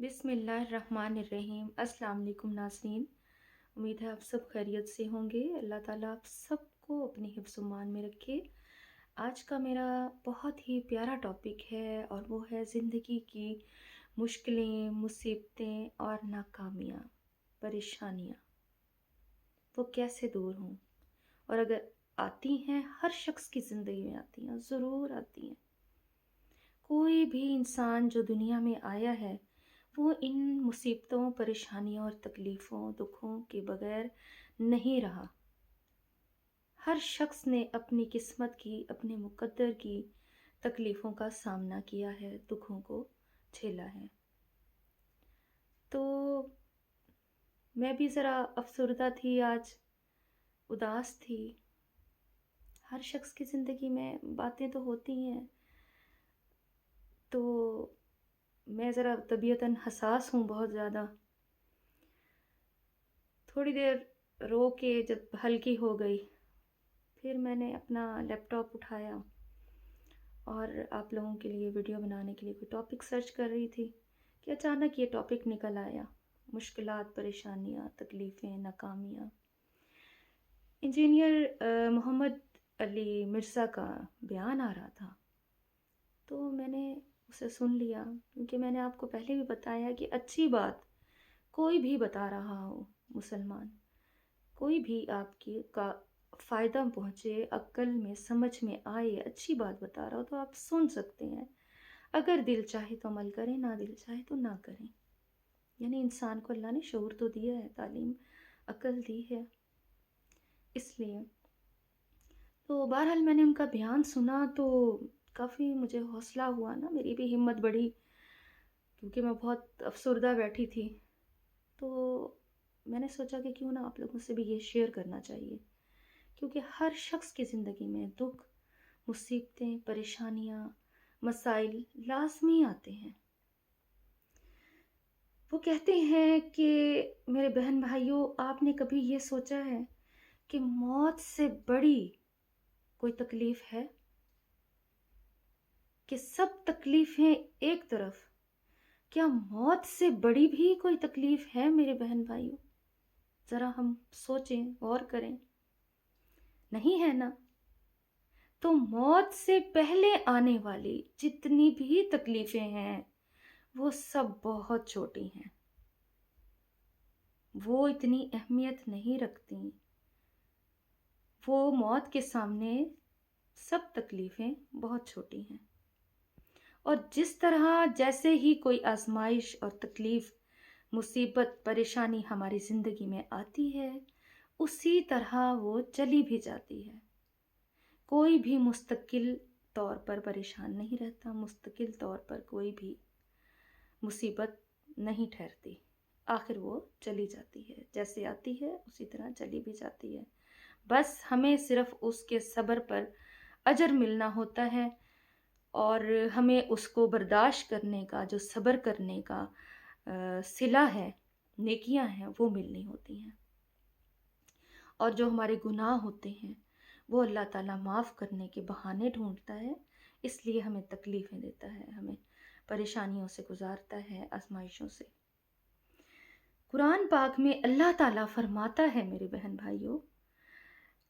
बिस्मिल्लाहिर्रहमानिर्रहीम। अस्सलाम वालेकुम नाज़रीन। उम्मीद है आप सब खैरियत से होंगे। अल्लाह ताला आप सबको अपने हिफ्ज़ मान में रखे। आज का मेरा बहुत ही प्यारा टॉपिक है और वो है ज़िंदगी की मुश्किलें, मुसीबतें और नाकामियाँ, परेशानियाँ। वो कैसे दूर हों? और अगर आती हैं, हर शख्स की ज़िंदगी में आती हैं, ज़रूर आती हैं। कोई भी इंसान जो दुनिया में आया है वो इन मुसीबतों, परेशानियों और तकलीफ़ों, दुखों के बगैर नहीं रहा। हर शख्स ने अपनी किस्मत की, अपने मुक़द्दर की तकलीफ़ों का सामना किया है, दुखों को झेला है। तो मैं भी ज़रा अफ़सरदा थी आज, उदास थी। हर शख्स की ज़िंदगी में बातें तो होती हैं। तो मैं ज़रा तबीयतन हसास हूँ बहुत ज़्यादा। थोड़ी देर रो के जब हल्की हो गई, फिर मैंने अपना लैपटॉप उठाया और आप लोगों के लिए वीडियो बनाने के लिए कोई टॉपिक सर्च कर रही थी कि अचानक ये टॉपिक निकल आया। मुश्किलात, परेशानियाँ, तकलीफ़ें, नाकामियाँ। इंजीनियर मोहम्मद अली मिर्ज़ा का बयान आ रहा था, तो मैंने उसे सुन लिया, क्योंकि मैंने आपको पहले भी बताया कि अच्छी बात कोई भी बता रहा हो, मुसलमान, कोई भी आपकी का फ़ायदा पहुँचे, अक्ल में, समझ में आए, अच्छी बात बता रहा हो तो आप सुन सकते हैं। अगर दिल चाहे तो अमल करें, ना दिल चाहे तो ना करें। यानी इंसान को अल्लाह ने शऊर तो दिया है, तालीम, अक्ल दी है, इसलिए। तो बहरहाल मैंने उनका बयान सुना तो काफ़ी मुझे हौसला हुआ ना, मेरी भी हिम्मत बढ़ी, क्योंकि मैं बहुत अफ़सरदा बैठी थी। तो मैंने सोचा कि क्यों ना आप लोगों से भी ये शेयर करना चाहिए, क्योंकि हर शख्स की ज़िंदगी में दुख, मुसीबतें, परेशानियाँ, मसाइल लाज़मी आते हैं। वो कहते हैं कि मेरे बहन भाइयों, आपने कभी ये सोचा है कि मौत से बड़ी कोई तकलीफ़ है? कि सब तकलीफ़ें एक तरफ, क्या मौत से बड़ी भी कोई तकलीफ़ है मेरे बहन भाइयों? ज़रा हम सोचें, गौर करें। नहीं है ना? तो मौत से पहले आने वाली जितनी भी तकलीफ़ें हैं, वो सब बहुत छोटी हैं। वो इतनी अहमियत नहीं रखती। वो मौत के सामने सब तकलीफ़ें बहुत छोटी हैं। और जिस तरह जैसे ही कोई आज़माइश और तकलीफ़, मुसीबत, परेशानी हमारी ज़िंदगी में आती है, उसी तरह वो चली भी जाती है। कोई भी मुस्तकिल तौर पर परेशान नहीं रहता, मुस्तकिल तौर पर कोई भी मुसीबत नहीं ठहरती। आखिर वो चली जाती है, जैसे आती है उसी तरह चली भी जाती है। बस हमें सिर्फ़ उसके सब्र पर अजर मिलना होता है, और हमें उसको बर्दाश्त करने का, जो सब्र करने का सिला है, नेकियां हैं, वो मिलनी होती हैं। और जो हमारे गुनाह होते हैं वो अल्लाह ताला माफ़ करने के बहाने ढूंढता है, इसलिए हमें तकलीफ़ें देता है, हमें परेशानियों से गुजारता है, आजमाइशों से। कुरान पाक में अल्लाह ताला फरमाता है मेरे बहन भाइयों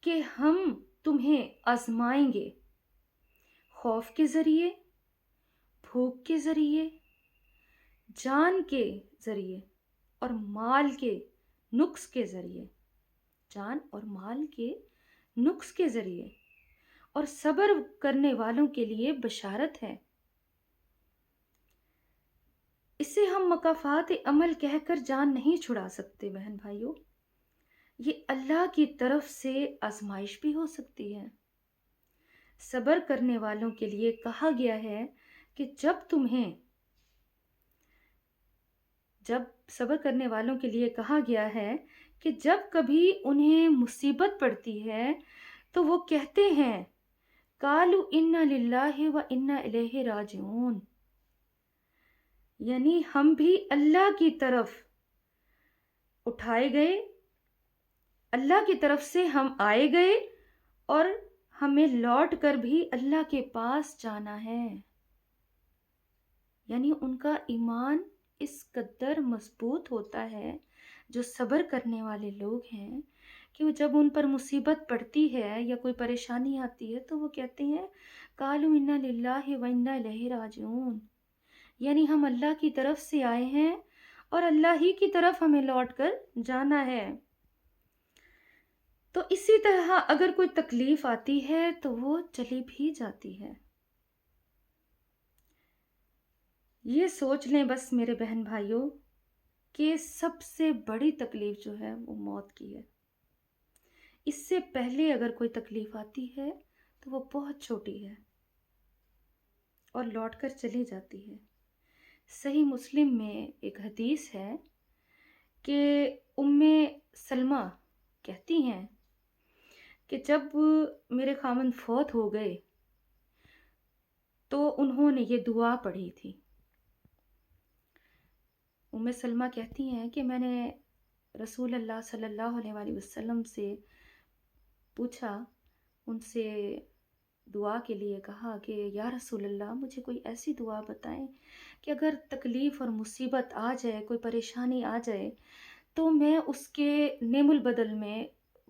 कि हम तुम्हें आजमाएंगे, खौफ के ज़रिए, भूख के ज़रिए, जान के ज़रिए और माल के नुक्स के ज़रिए। जान और माल के नुक्स के ज़रिए। और सब्र करने वालों के लिए बशारत है। इसे हम मकाफ़ात अमल कहकर जान नहीं छुड़ा सकते बहन भाइयों। ये अल्लाह की तरफ से आजमाइश भी हो सकती है। सब्र करने वालों के लिए कहा गया है कि जब सब्र करने वालों के लिए कहा गया है कि जब कभी उन्हें मुसीबत पड़ती है तो वो कहते हैं, कालू इन्ना लिल्लाहि व इन्ना इलैहि राजिऊन। यानी हम भी अल्लाह की तरफ उठाए गए, अल्लाह की तरफ से हम आए गए, और हमें लौट कर भी अल्लाह के पास जाना है। यानी उनका ईमान اس قدر مضبوط ہوتا ہے، جو صبر کرنے والے لوگ ہیں، کہ وہ جب ان پر مصیبت پڑتی ہے یا کوئی پریشانی آتی ہے تو وہ کہتے ہیں قالوا انا للہ و انا الیہ راجعون، یعنی ہم اللہ کی طرف سے آئے ہیں اور اللہ ہی کی طرف ہمیں لوٹ کر جانا ہے۔ تو اسی طرح اگر کوئی تکلیف آتی ہے تو وہ چلی بھی جاتی ہے۔ یہ سوچ لیں بس میرے بہن بھائیوں کہ سب سے بڑی تکلیف جو ہے وہ موت کی ہے۔ اس سے پہلے اگر کوئی تکلیف آتی ہے تو وہ بہت چھوٹی ہے اور لوٹ کر چلی جاتی ہے۔ صحیح مسلم میں ایک حدیث ہے کہ ام سلمہ کہتی ہیں کہ جب میرے خاوند فوت ہو گئے تو انہوں نے یہ دعا پڑھی تھی۔ ام سلمہ کہتی ہیں کہ میں نے رسول اللہ صلی اللہ علیہ وآلہ وسلم سے پوچھا، ان سے دعا کے لیے کہا کہ یا رسول اللہ مجھے کوئی ایسی دعا بتائیں کہ اگر تکلیف اور مصیبت آ جائے، کوئی پریشانی آ جائے تو میں اس کے نعم البدل میں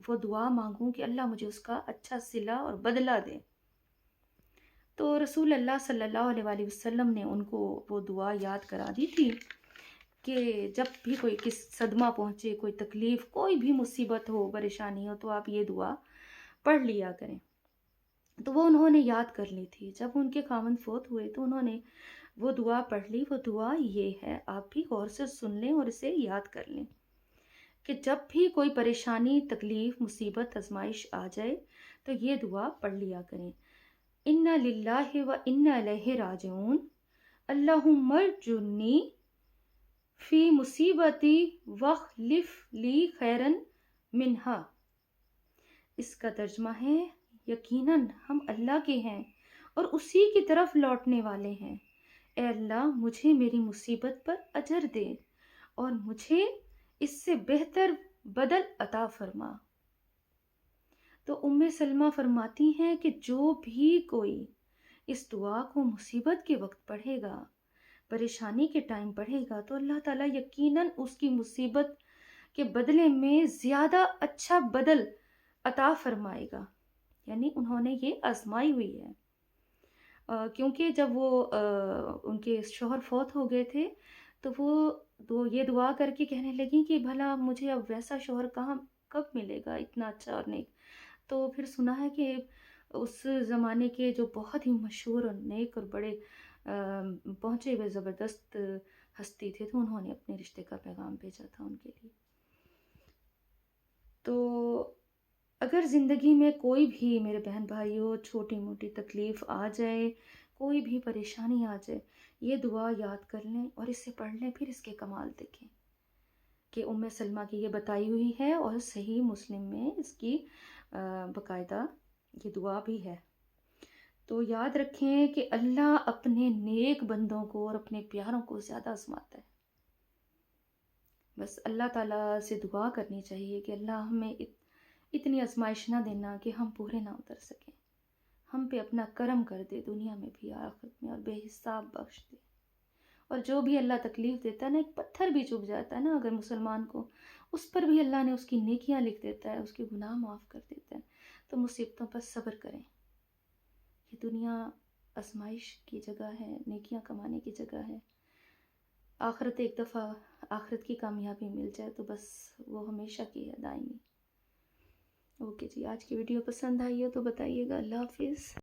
وہ دعا مانگوں کہ اللہ مجھے اس کا اچھا صلہ اور بدلہ دے۔ تو رسول اللہ صلی اللہ علیہ وآلہ وسلم نے ان کو وہ دعا یاد کرا دی تھی کہ جب بھی کوئی صدمہ پہنچے، کوئی تکلیف، کوئی بھی مصیبت ہو، پریشانی ہو تو آپ یہ دعا پڑھ لیا کریں۔ تو وہ انہوں نے یاد کر لی تھی۔ جب ان کے خاوند فوت ہوئے تو انہوں نے وہ دعا پڑھ لی۔ وہ دعا یہ ہے، آپ بھی غور سے سن لیں اور اسے یاد کر لیں کہ جب بھی کوئی پریشانی، تکلیف، مصیبت، آزمائش آ جائے تو یہ دعا پڑھ لیا کریں۔ انا للہ و انا الیہ راجعون، اللہم ارجعنی فی مصیبتی واخلف لی خیرا منہا۔ اس کا ترجمہ ہے یقیناً ہم اللہ کے ہیں اور اسی کی طرف لوٹنے والے ہیں۔ اے اللہ مجھے میری مصیبت پر اجر دے اور مجھے اس سے بہتر بدل عطا فرما۔ تو ام سلمہ فرماتی ہیں کہ جو بھی کوئی اس دعا کو مصیبت کے وقت پڑھے گا، پریشانی کے ٹائم پڑھے گا، تو اللہ تعالیٰ یقیناً اس کی مصیبت کے بدلے میں زیادہ اچھا بدل عطا فرمائے گا۔ یعنی انہوں نے یہ آزمائی ہوئی ہے، کیونکہ جب وہ ان کے شوہر فوت ہو گئے تھے تو وہ یہ دعا کر کے کہنے لگیں کہ بھلا مجھے اب ویسا شوہر کب ملے گا اتنا اچھا اور نیک۔ تو پھر سنا ہے کہ اس زمانے کے جو بہت ہی مشہور اور نیک اور بڑے پہنچے ہوئے زبردست ہستی تھے تو انہوں نے اپنے رشتے کا پیغام بھیجا تھا ان کے لیے۔ تو اگر زندگی میں کوئی بھی میرے بہن بھائیوں چھوٹی موٹی تکلیف آ جائے، کوئی بھی پریشانی آ جائے، یہ دعا یاد کر لیں اور اسے پڑھ لیں، پھر اس کے کمال دیکھیں کہ ام سلمہ کی یہ بتائی ہوئی ہے اور صحیح مسلم میں اس کی باقاعدہ یہ دعا بھی ہے۔ تو یاد رکھیں کہ اللہ اپنے نیک بندوں کو اور اپنے پیاروں کو زیادہ آزماتا ہے۔ بس اللہ تعالیٰ سے دعا کرنی چاہیے کہ اللہ ہمیں اتنی آزمائش نہ دینا کہ ہم پورے نہ اتر سکیں، ہم پہ اپنا کرم کر دے دنیا میں بھی آخرت میں، اور بے حساب بخش دے۔ اور جو بھی اللہ تکلیف دیتا ہے نا، ایک پتھر بھی چبھ جاتا ہے نا اگر مسلمان کو، اس پر بھی اللہ نے اس کی نیکیاں لکھ دیتا ہے، اس کے گناہ معاف کر دیتا ہے۔ تو مصیبتوں پر صبر کریں۔ یہ دنیا آزمائش کی جگہ ہے، نیکیاں کمانے کی جگہ ہے۔ آخرت ایک دفعہ آخرت کی کامیابی مل جائے تو بس وہ ہمیشہ کی ہے، دائمی۔ اوکے جی، آج کی ویڈیو پسند آئی ہو تو بتائیے گا۔ اللہ حافظ۔